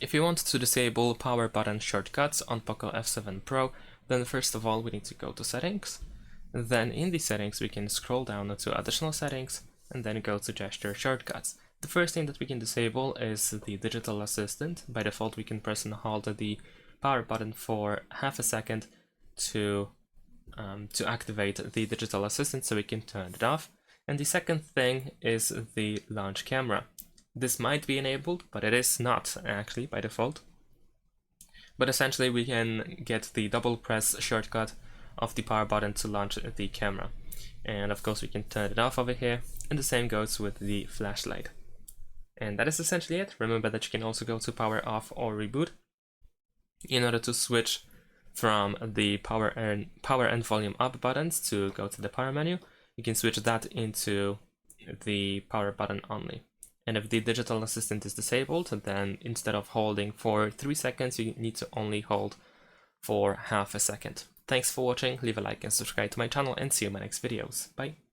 If you want to disable power button shortcuts on POCO F7 Pro, then first of all we need to go to settings. Then in the settings we can scroll down to additional settings and then go to gesture shortcuts. The first thing that we can disable is the digital assistant. By default we can press and hold the power button for half a second to activate the digital assistant, so we can turn it off. And the second thing is the launch camera. This might be enabled, but it is not actually by default. But essentially we can get the double press shortcut of the power button to launch the camera. And of course we can turn it off over here, and the same goes with the flashlight. And that is essentially it. Remember that you can also go to power off or reboot in order to switch from the power and volume up buttons to go to the power menu. You can switch that into the power button only. And if the digital assistant is disabled, then instead of holding for 3 seconds, you need to only hold for half a second. Thanks for watching, leave a like and subscribe to my channel, and see you in my next videos. Bye!